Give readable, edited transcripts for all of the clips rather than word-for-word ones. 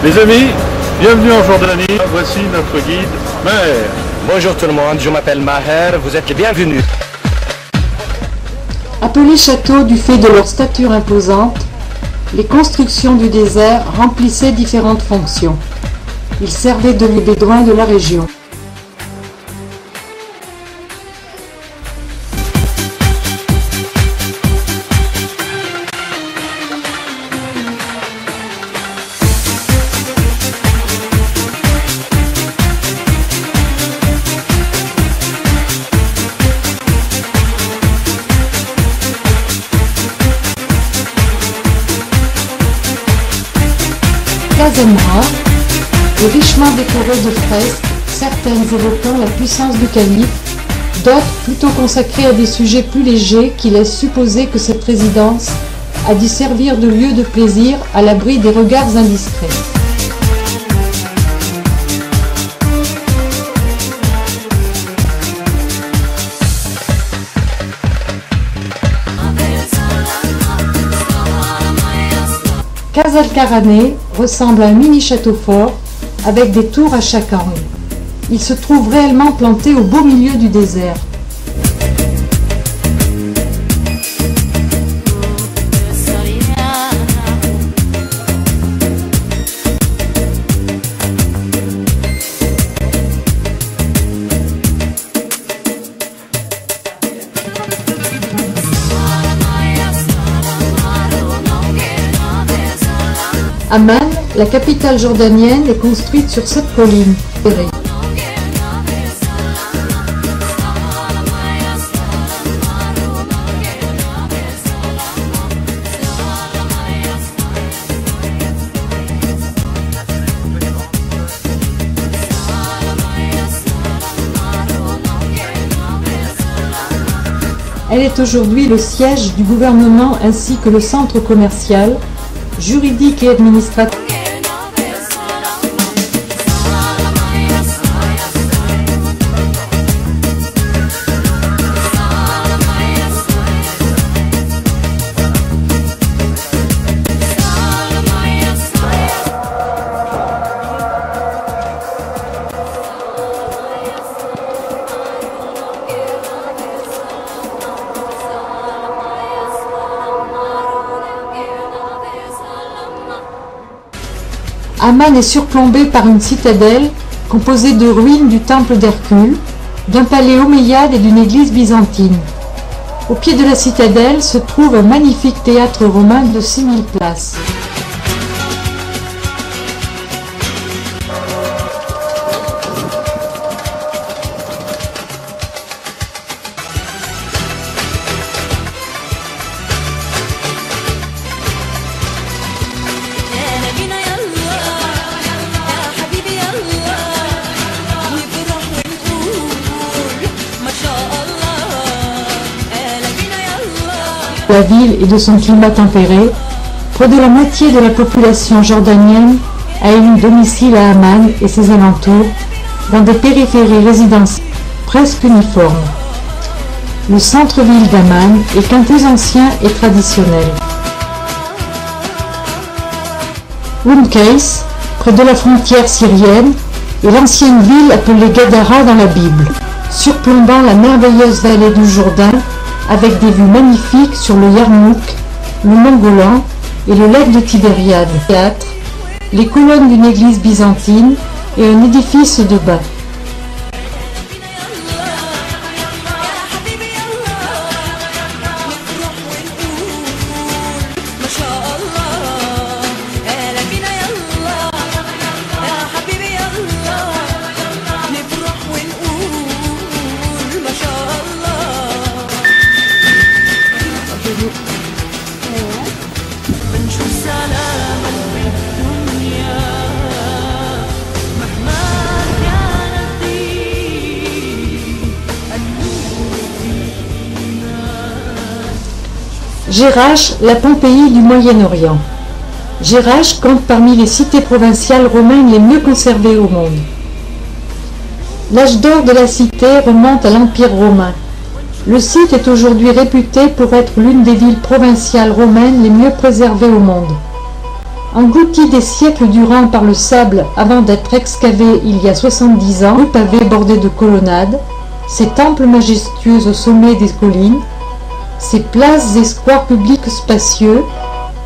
Les amis, bienvenue en Jordanie. Voici notre guide, Maher. Bonjour tout le monde, je m'appelle Maher, vous êtes les bienvenus. Appelés châteaux du fait de leur stature imposante, les constructions du désert remplissaient différentes fonctions. Ils servaient de lieux bédouins de la région. Kazemra est richement décorée de fresques, certaines évoquant la puissance du calife, d'autres plutôt consacrées à des sujets plus légers qui laissent supposer que cette résidence a dû servir de lieu de plaisir à l'abri des regards indiscrets. Casa Al-Karané ressemble à un mini-château fort avec des tours à chaque angle. Il se trouve réellement planté au beau milieu du désert. Amman, la capitale jordanienne, est construite sur 7 collines. Elle est aujourd'hui le siège du gouvernement ainsi que le centre commercial, juridique et administratif. Amman est surplombé par une citadelle composée de ruines du temple d'Hercule, d'un palais omeyyade et d'une église byzantine. Au pied de la citadelle se trouve un magnifique théâtre romain de 6000 places. La ville et de son climat tempéré, près de la moitié de la population jordanienne a élu domicile à Amman et ses alentours, dans des périphéries résidentielles presque uniformes. Le centre-ville d'Amman est un plus ancien et traditionnel. Kais, près de la frontière syrienne, est l'ancienne ville appelée Gadara dans la Bible, surplombant la merveilleuse vallée du Jourdain, avec des vues magnifiques sur le Yarmouk, le Mont Golan et le lac de Tibériade. Théâtre, les colonnes d'une église byzantine et un édifice de bain. Jerash, la Pompéi du Moyen-Orient. Jerash compte parmi les cités provinciales romaines les mieux conservées au monde. L'âge d'or de la cité remonte à l'Empire romain. Le site est aujourd'hui réputé pour être l'une des villes provinciales romaines les mieux préservées au monde. Engloutis des siècles durant par le sable avant d'être excavés il y a 70 ans, rue pavée bordée de colonnades, ces temples majestueux au sommet des collines, ces places et squares publics spacieux,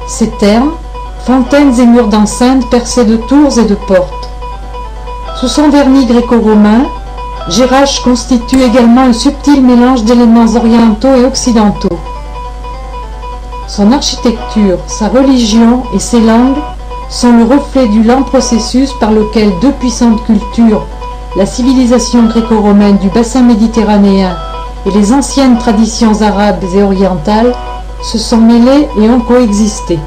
ces thermes, fontaines et murs d'enceinte percés de tours et de portes. Sous son vernis gréco-romain, Jerash constitue également un subtil mélange d'éléments orientaux et occidentaux. Son architecture, sa religion et ses langues sont le reflet du lent processus par lequel deux puissantes cultures, la civilisation gréco-romaine du bassin méditerranéen et les anciennes traditions arabes et orientales, se sont mêlées et ont coexisté.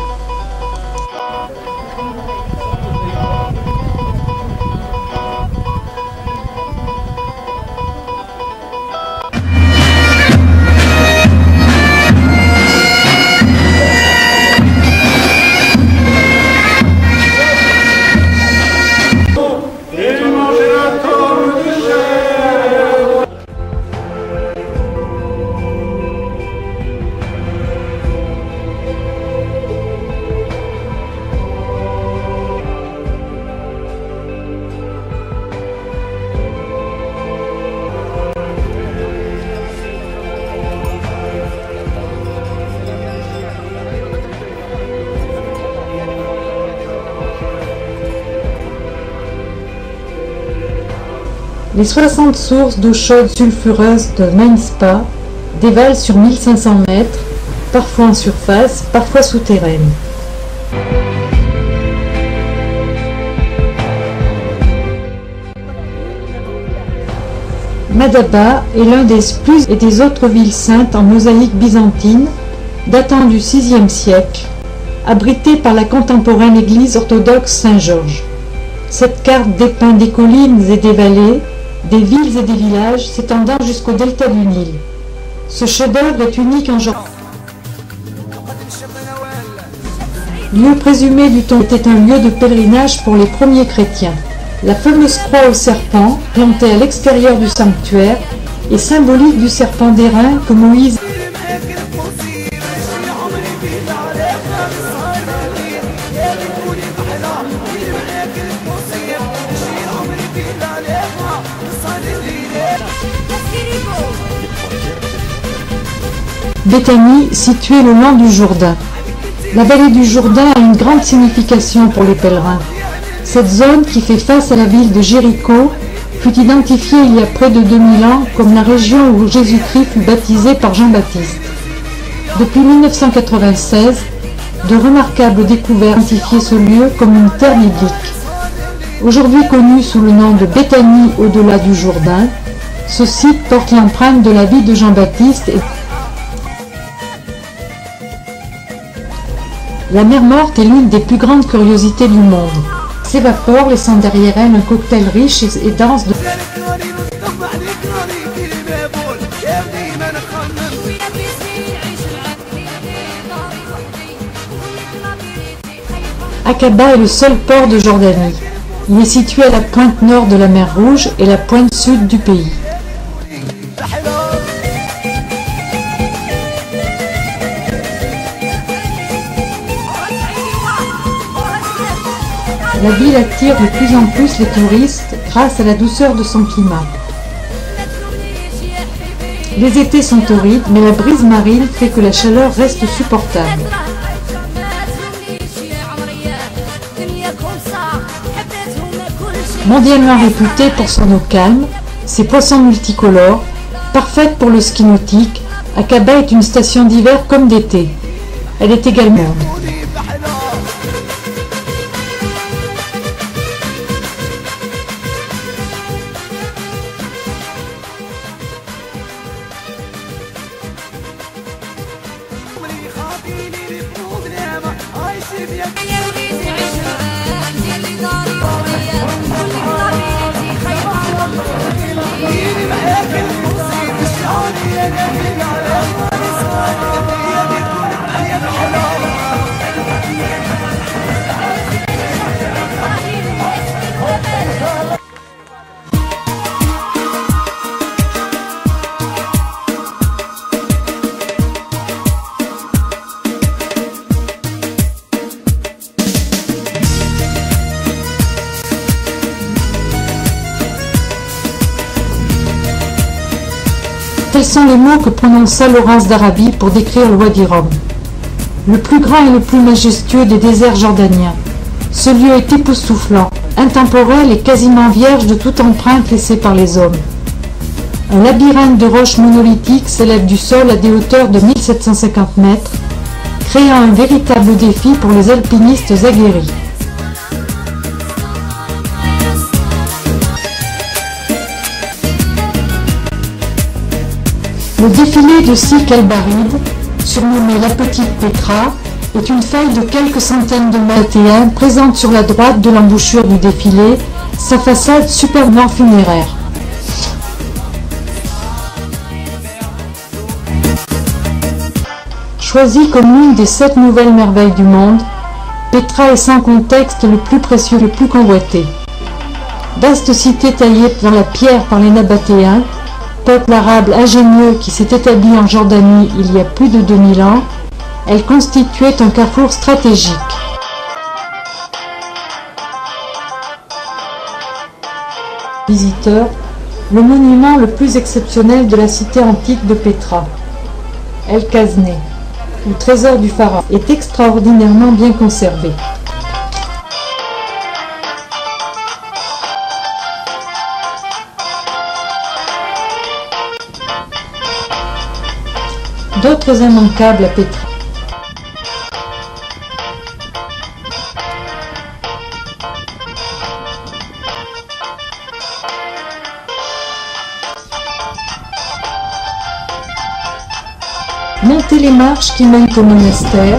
Les 60 sources d'eau chaude sulfureuse de Mainspa dévalent sur 1500 mètres, parfois en surface, parfois souterraines. Madaba est l'un des plus et des autres villes saintes en mosaïque byzantine datant du VIe siècle, abritée par la contemporaine église orthodoxe Saint-Georges. Cette carte dépeint des collines et des vallées, des villes et des villages s'étendant jusqu'au delta du Nil. Ce chef-d'œuvre est unique en genre. Lieu présumé du temps était un lieu de pèlerinage pour les premiers chrétiens. La fameuse croix au serpent, plantée à l'extérieur du sanctuaire, est symbolique du serpent d'airain que Moïse Béthanie, située le long du Jourdain. La vallée du Jourdain a une grande signification pour les pèlerins. Cette zone, qui fait face à la ville de Jéricho, fut identifiée il y a près de 2000 ans comme la région où Jésus-Christ fut baptisé par Jean-Baptiste. Depuis 1996, de remarquables découvertes ont identifié ce lieu comme une terre biblique. Aujourd'hui connu sous le nom de Béthanie au-delà du Jourdain, ce site porte l'empreinte de la vie de Jean-Baptiste et la mer Morte est l'une des plus grandes curiosités du monde. Elle s'évapore, laissant derrière elle un cocktail riche et dense de... Aqaba est le seul port de Jordanie. Il est situé à la pointe nord de la mer Rouge et la pointe sud du pays. La ville attire de plus en plus les touristes grâce à la douceur de son climat. Les étés sont torrides, mais la brise marine fait que la chaleur reste supportable. Mondialement réputée pour son eau calme, ses poissons multicolores, parfaite pour le ski nautique, Aqaba est une station d'hiver comme d'été. Elle est également... Tels sont les mots que prononça Laurence d'Arabie pour décrire le Wadi Rum. Le plus grand et le plus majestueux des déserts jordaniens. Ce lieu est époustouflant, intemporel et quasiment vierge de toute empreinte laissée par les hommes. Un labyrinthe de roches monolithiques s'élève du sol à des hauteurs de 1750 mètres, créant un véritable défi pour les alpinistes aguerris. Le défilé de Sik el-Barid, surnommé la Petite Petra, est une faille de quelques centaines de mètres présente sur la droite de l'embouchure du défilé, sa façade superbement funéraire. Choisie comme l'une des 7 nouvelles merveilles du monde, Petra est sans contexte le plus précieux, le plus convoité. Vaste cité taillée dans la pierre par les Nabatéens, peuple arabe ingénieux qui s'est établi en Jordanie il y a plus de 2000 ans, elle constituait un carrefour stratégique. Visiteurs, le monument le plus exceptionnel de la cité antique de Petra, El Kazné, le trésor du pharaon, est extraordinairement bien conservé. D'autres immanquables à Petra. Monter les marches qui mènent au monastère,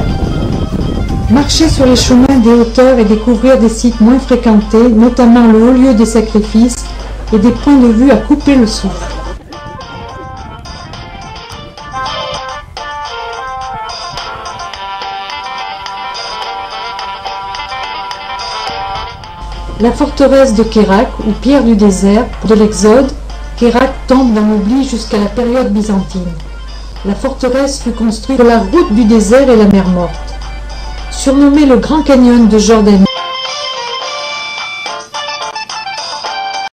marcher sur les chemins des hauteurs et découvrir des sites moins fréquentés, notamment le haut lieu des sacrifices et des points de vue à couper le souffle. La forteresse de Kérak, ou pierre du désert, de l'Exode, Kérak tombe dans l'oubli jusqu'à la période byzantine. La forteresse fut construite sur la route du désert et la mer Morte. Surnommé le Grand Canyon de Jordanie,